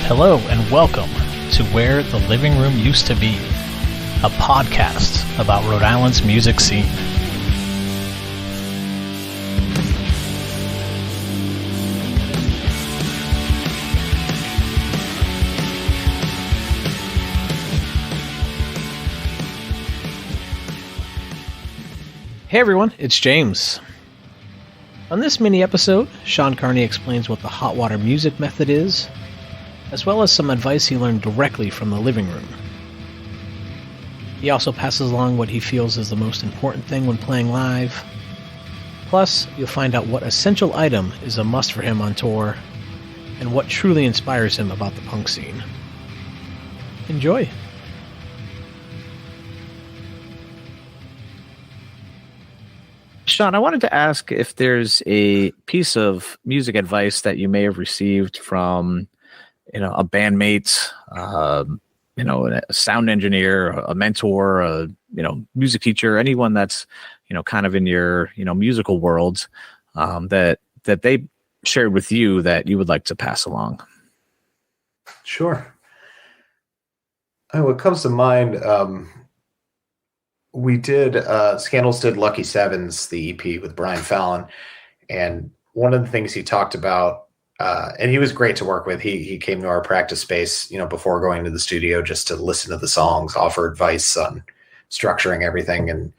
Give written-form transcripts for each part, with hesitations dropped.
Hello and welcome to Where the Living Room Used to Be, a podcast about Rhode Island's music scene. Hey everyone, it's James. On this mini episode, Sean Carney explains what the hot water music method is, as well as some advice he learned directly from the living room. He also passes along what he feels is the most important thing when playing live. Plus, you'll find out what essential item is a must for him on tour, and what truly inspires him about the punk scene. Enjoy! Sean, I wanted to ask if there's a piece of music advice that you may have received from, a bandmate, a sound engineer, a mentor, a, music teacher, anyone that's, kind of in your, musical world, that they shared with you that you would like to pass along. Sure. What comes to mind, we did Scandals did Lucky Sevens, the EP with Brian Fallon, and one of the things he talked about, and he was great to work with. He came to our practice space, before going to the studio just to listen to the songs, offer advice on structuring everything, and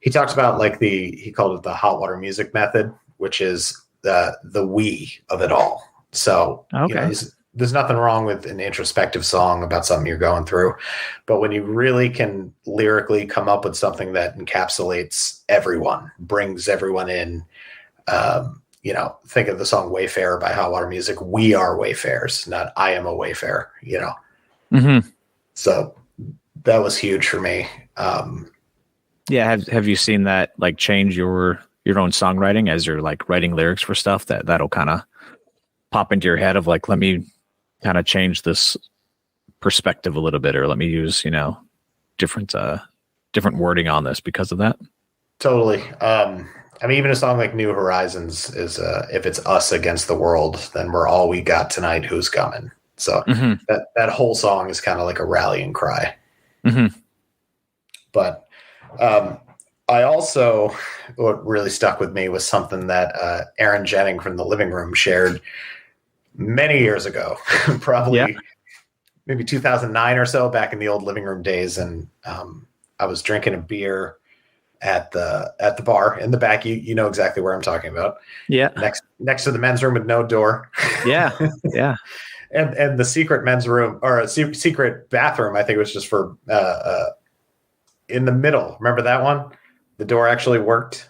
he talked about he called it the hot water music method, which is the we of it all. So okay. There's nothing wrong with an introspective song about something you're going through, but when you really can lyrically come up with something that encapsulates everyone, brings everyone in, think of the song Wayfarer by Hot Water Music. We are Wayfarers, not I am a Wayfarer, Mm-hmm. So that was huge for me. Yeah. Have you seen that change your own songwriting as you're writing lyrics for stuff that'll kind of pop into your head of let me kind of change this perspective a little bit, or let me use, different wording on this because of that? Totally. Even a song like New Horizons is, if it's us against the world, then we're all we got tonight. Who's coming? So that whole song is kind of like a rallying cry. Mm-hmm. But I also, what really stuck with me was something that Aaron Jennings from the living room shared many years ago, probably maybe 2009 or so, back in the old living room days. And I was drinking a beer at the bar in the back. You know exactly where I'm talking about. Yeah. Next to the men's room with no door. Yeah. Yeah. and the secret men's room, or a secret bathroom, I think it was just for in the middle. Remember that one? The door actually worked.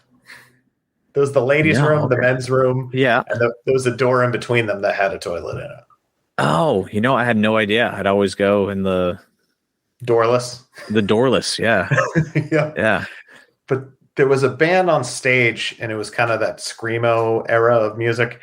There was the ladies' room, the men's room. Yeah. And there was a door in between them that had a toilet in it. Oh, I had no idea. I'd always go in the doorless. The doorless, yeah. Yeah. Yeah. But there was a band on stage, and it was kind of that screamo era of music.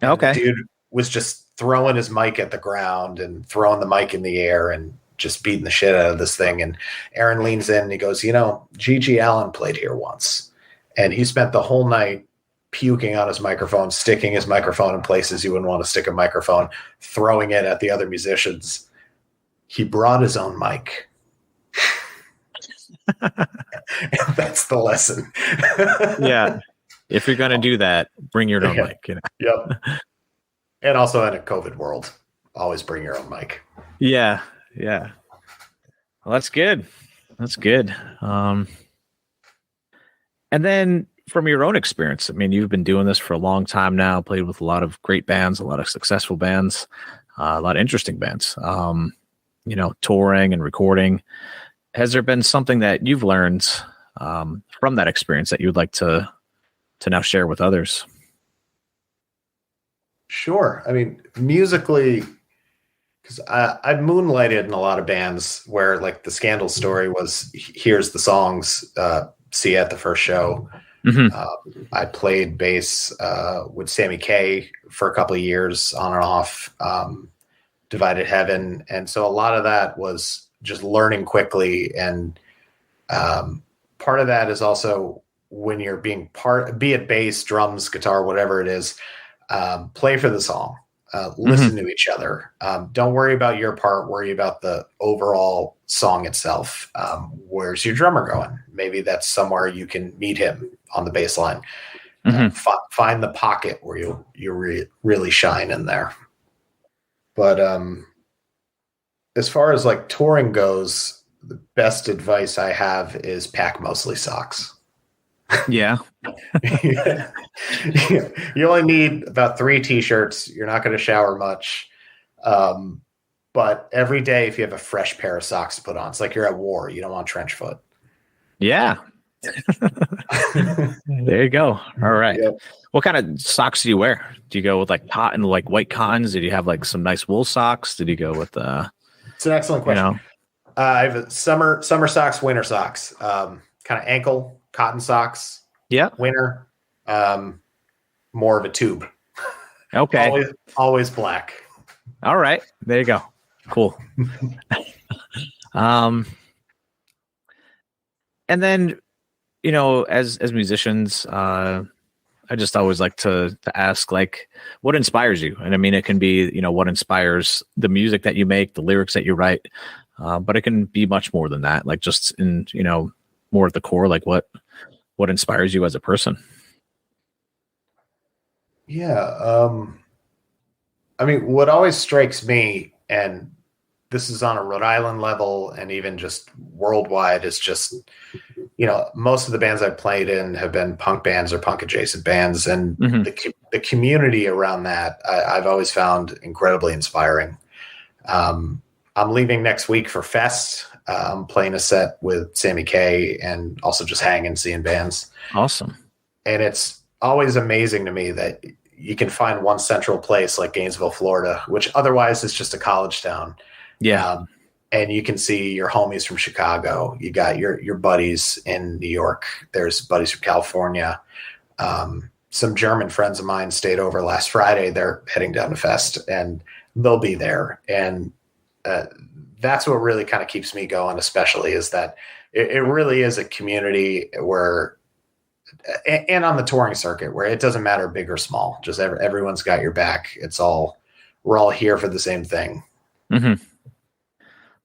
Okay. The dude was just throwing his mic at the ground and throwing the mic in the air and just beating the shit out of this thing. And Aaron leans in and he goes, G.G. Allen played here once. And he spent the whole night puking on his microphone, sticking his microphone in places you wouldn't want to stick a microphone, throwing it at the other musicians. He brought his own mic. And that's the lesson. Yeah. If you're going to do that, bring your own mic. Yep. And also in a COVID world, always bring your own mic. Yeah. Yeah. Well, that's good. That's good. And then from your own experience, you've been doing this for a long time now, played with a lot of great bands, a lot of successful bands, a lot of interesting bands, touring and recording. Has there been something that you've learned from that experience that you'd like to now share with others? Sure. Musically, because I've moonlighted in a lot of bands where the Scandal story was, here's the songs, see you at the first show. Mm-hmm. I played bass with Sammy Kaye for a couple of years on and off, Divided Heaven. And so a lot of that was just learning quickly. And part of that is also when you're being be it bass, drums, guitar, whatever it is, play for the song. Listen to each other. Don't worry about your part. Worry about the overall song itself. Where's your drummer going? Maybe that's somewhere you can meet him on the bass line. Find the pocket where you really shine in there. But as far as like touring goes, the best advice I have is pack mostly socks. Yeah. You only need about 3 t-shirts. You're not going to shower much. But every day, if you have a fresh pair of socks to put on, it's like you're at war. You don't want trench foot. Yeah. There you go. All right. Yep. What kind of socks do you wear? Do you go with like cotton, like white cottons? Did you have like some nice wool socks? Did you go with It's an excellent question. I have summer socks, winter socks, kind of ankle cotton socks. Yeah. Winter, more of a tube. Okay. Always black. All right. There you go. Cool. And then, as musicians, I just always like to ask, like, what inspires you? And I mean, it can be, what inspires the music that you make, the lyrics that you write, but it can be much more than that. Like just in, more at the core, like what inspires you as a person? Yeah. I mean, what always strikes me, and this is on a Rhode Island level and even just worldwide, is just, most of the bands I've played in have been punk bands or punk adjacent bands. And the community around that, I've always found incredibly inspiring. I'm leaving next week for Fest. I'm playing a set with Sammy K and also just hanging, seeing bands. Awesome. And it's always amazing to me that you can find one central place like Gainesville, Florida, which otherwise is just a college town. Yeah. And you can see your homies from Chicago. You got your buddies in New York. There's buddies from California. Some German friends of mine stayed over last Friday. They're heading down to Fest and they'll be there. And that's what really kind of keeps me going, especially is that it really is a community where, and on the touring circuit, where it doesn't matter big or small, just everyone's got your back. We're all here for the same thing. Mm-hmm.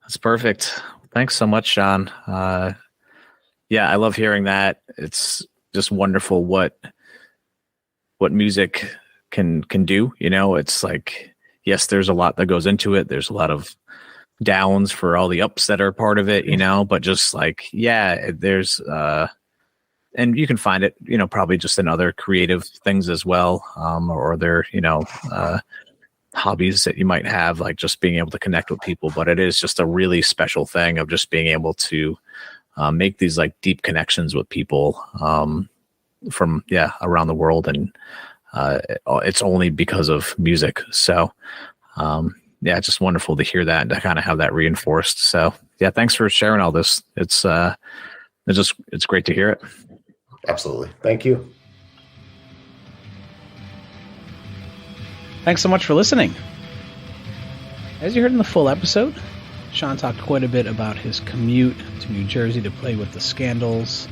That's perfect. Thanks so much, Sean. Yeah, I love hearing that. It's just wonderful what music can do. It's like, yes, there's a lot that goes into it. There's a lot of downs for all the ups that are part of it, but just like, yeah, there's, and you can find it, probably just in other creative things as well. Or other, hobbies that you might have, like just being able to connect with people. But it is just a really special thing of just being able to make these like deep connections with people from around the world. And it's only because of music. So it's just wonderful to hear that and to kind of have that reinforced. So yeah, thanks for sharing all this. It's great to hear it. Absolutely. Thank you. Thanks so much for listening. As you heard in the full episode, Sean talked quite a bit about his commute to New Jersey to play with the Scandals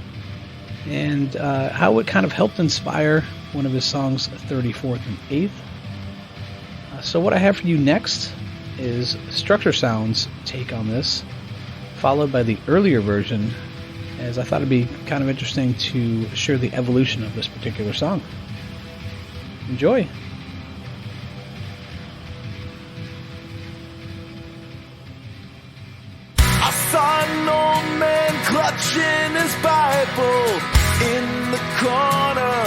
and how it kind of helped inspire one of his songs, 34th and 8th. So what I have for you next is Structure Sound's take on this, followed by the earlier version, as I thought it'd be kind of interesting to share the evolution of this particular song. Enjoy! I saw an old man clutching his Bible in the corner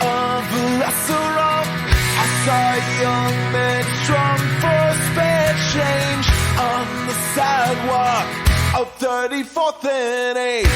of the restaurant. I saw a young man strong for spare change on the sidewalk of 34th and 8th.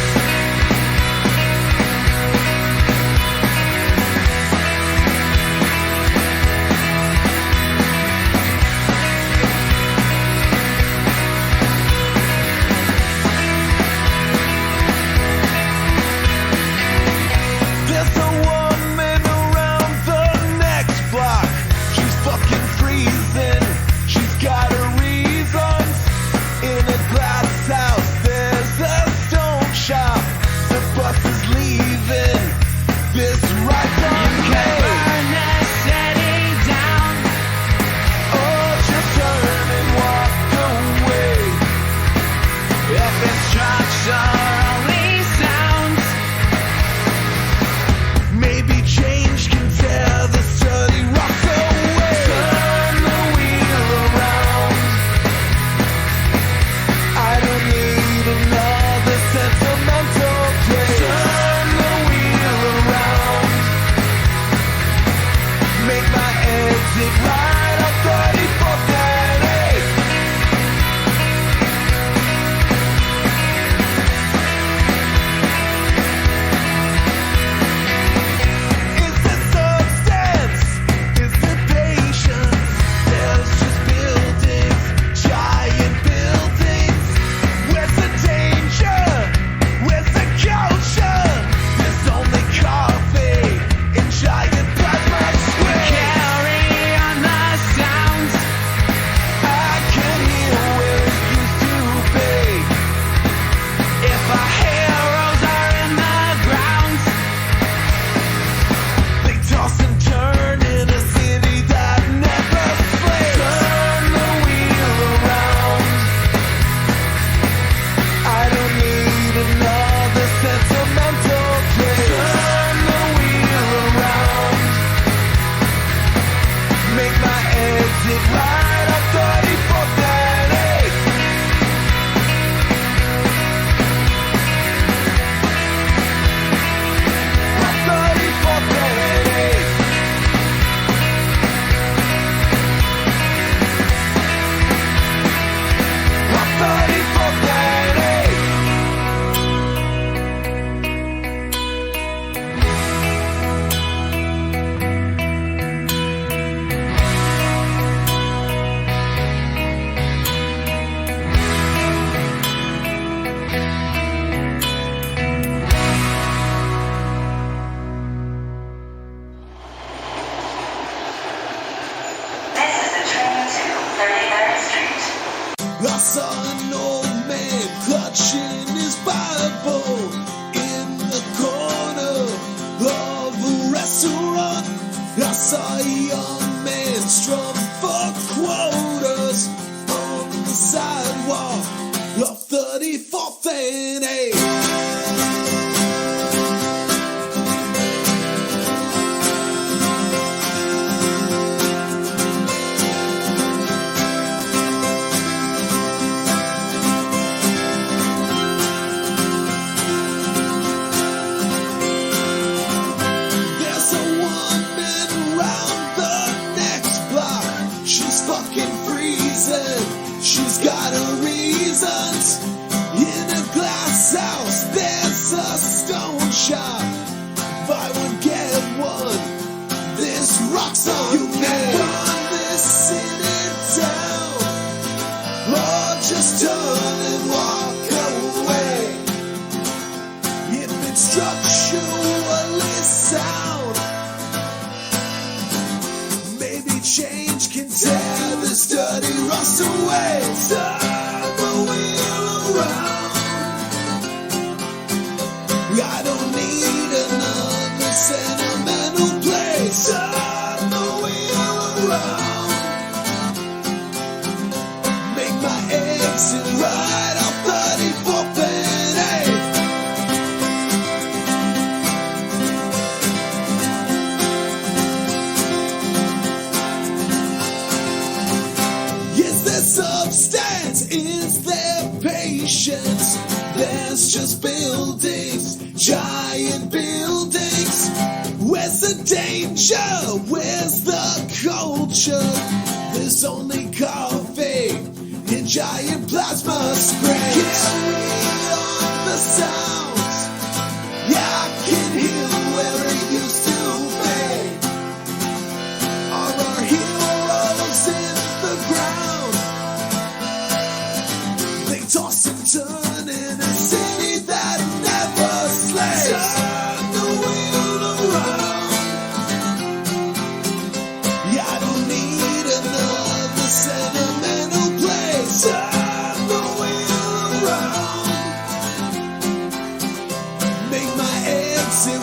There's a woman around the next block. She's fucking freezing. She's got her reasons. In a glass house, there's a stone shop. If instruction only sounds, maybe change can tear the sturdy rocks away. Turn the wheel around. I don't need another sentimental place. Turn the wheel around. Make my exit right up 34th and 8th. Is there substance? Is there patience? There's just buildings, giant buildings. Where's the danger? Where's the culture? There's only coffee in giant plasma screens. Carry on the sounds. I can hear where it used to be. If our heroes are in the ground, they toss and turn in a city that never sleeps. Turn the wheel around. I don't need another sentimental place. Turn the wheel around. Make my exit right up 34th and 8th. Up 34th and 8th. Up 34th and 8th. This is a train to 33rd Street. I saw an old man clutching his Bible in the corner of a restaurant. I saw a young man strum for quotas on the sidewalk of 34th and 8th. There's a woman around the next block. She's fucking freezing. She's got her reasons. In a glass house, there's a stone shop. Buy one, get one. This rocks on you. Can run this city down, or just turn and walk away. If it's structurally sound, maybe change can tear this dirty rust away. Turn the wheel around. I don't need another sentimental place. Turn the wheel around. Make my exit right off 34th and 8th. Is there substance? Is there patience? There's just buildings, giant buildings. Where's the danger? Where's the culture? There's only coffee in giant plasma screens. Carry on the sounds. Yeah, I can hear where it used to be. Are our heroes in the ground? They toss and turn in a city that never sleeps. Turn the wheel around. Yeah, I don't need another sentimental place. Turn the wheel around. Make my exit